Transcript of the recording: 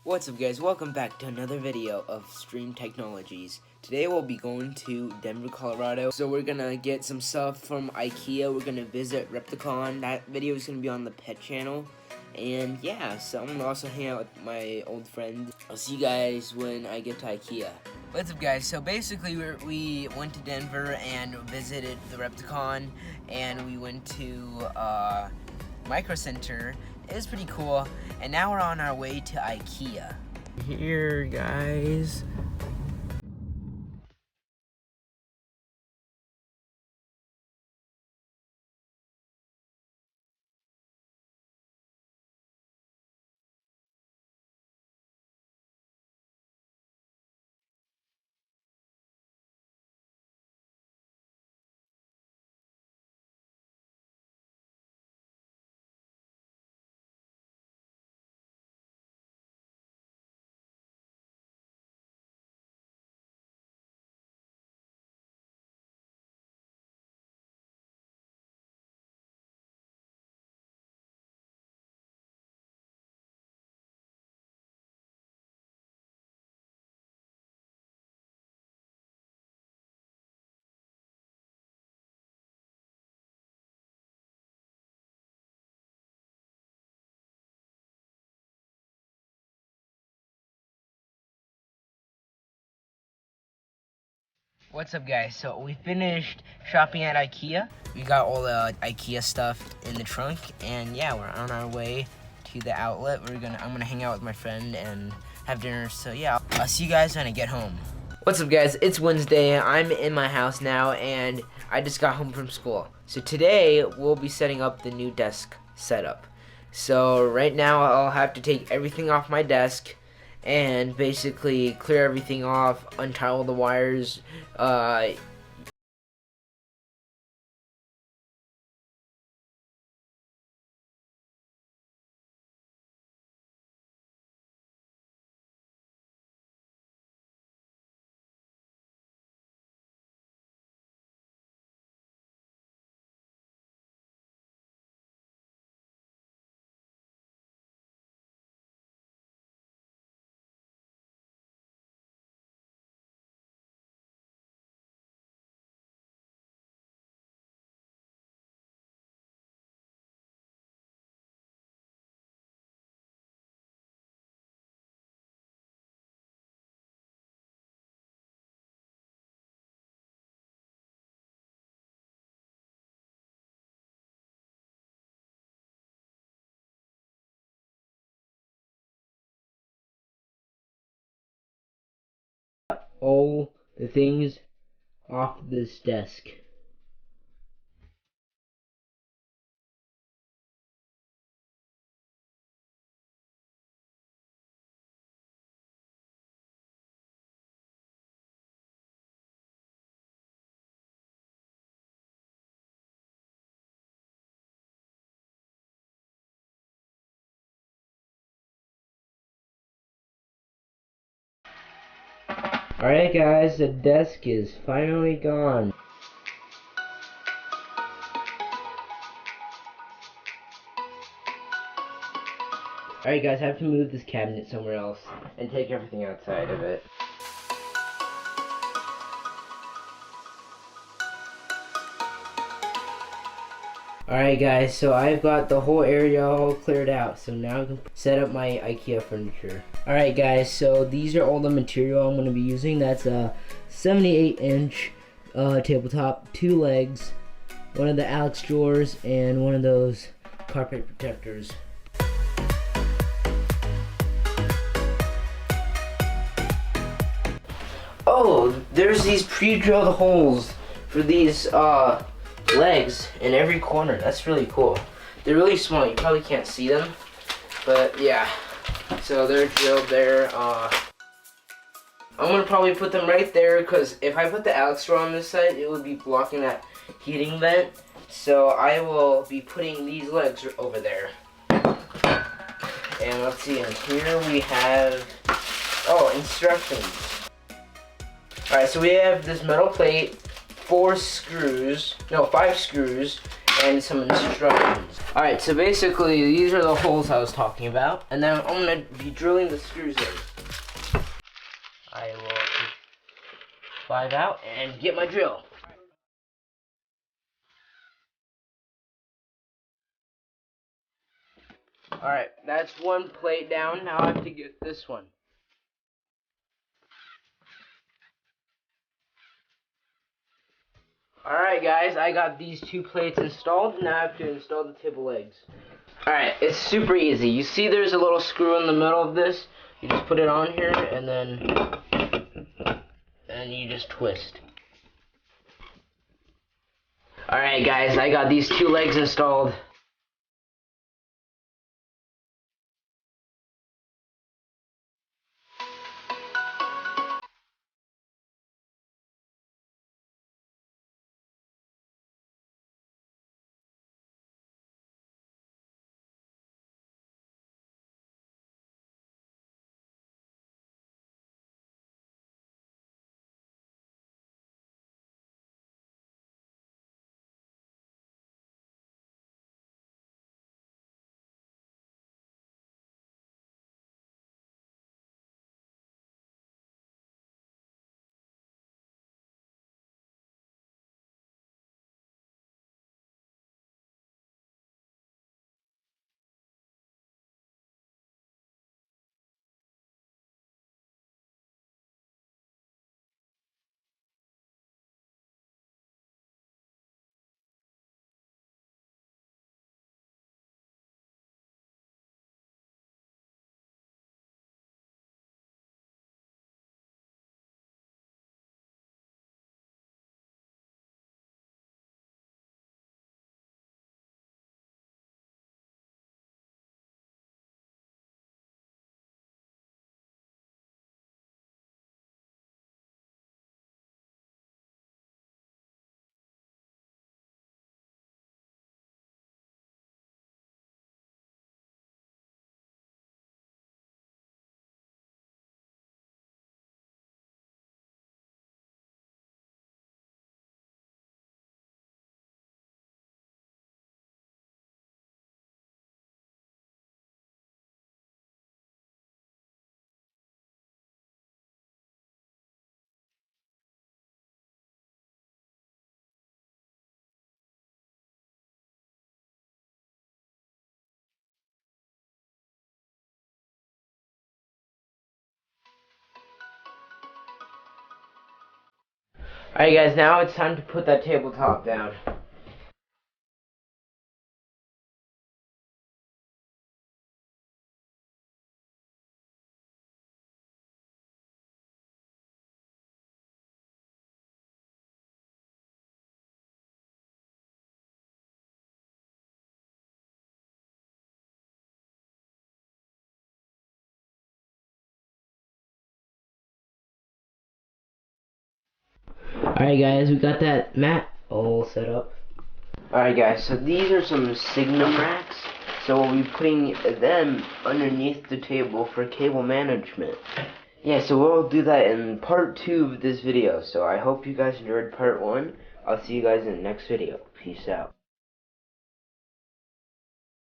What's up guys, welcome back to another video of Stream Technologies. Today we'll be going to Denver, Colorado. So we're gonna get some stuff from iKea, we're gonna visit Repticon. That video is gonna be on the pet channel. And yeah, so I'm gonna also hang out with my old friend. I'll see you guys when I get to iKea. What's up guys, so basically we went to Denver and visited the Repticon. And we went to Micro Center. It was pretty cool, and now we're on our way to iKea. Here, guys. What's up guys, so we finished shopping at iKea. We got all the iKea stuff in the trunk, and yeah, we're on our way to the outlet. I'm gonna hang out with my friend and have dinner, so yeah, I'll see you guys when I get home. What's up guys, it's Wednesday, I'm in my house now, and I just got home from school. So today, we'll be setting up the new desk setup. So right now, I'll have to take everything off my desk, and basically clear everything off, untie all the wires, all the things off this desk. Alright guys, the desk is finally gone. Alright guys, I have to move this cabinet somewhere else and take everything outside of it. Alright guys, so I've got the whole area all cleared out, so now I can set up my iKea furniture. Alright guys, so these are all the material I'm going to be using. That's a 78-inch tabletop, 2 legs, one of the Alex drawers, and one of those carpet protectors. Oh, there's these pre-drilled holes for these legs in every corner. That's really cool. They're really small, you probably can't see them, but yeah, so they're drilled there. I'm gonna probably put them right there, because if I put the Alex drawer on this side, it would be blocking that heating vent, so I will be putting these legs over there. And let's see, and here we have, oh, instructions. Alright, so we have this metal plate, 5 screws, and some instructions. Alright, so basically these are the holes I was talking about, and then I'm going to be drilling the screws in. I will take 5 out and get my drill. Alright, that's one plate down. Now I have to get this one. Alright guys, I got these 2 plates installed. Now I have to install the table legs. Alright, it's super easy. You see there's a little screw in the middle of this. You just put it on here and then you just twist. Alright guys, I got these 2 legs installed. Alright guys, now it's time to put that tabletop down. Alright guys, we got that mat all set up. Alright guys, so these are some Signum racks. So we'll be putting them underneath the table for cable management. Yeah, so we'll do that in part 2 of this video. So I hope you guys enjoyed part 1. I'll see you guys in the next video. Peace out.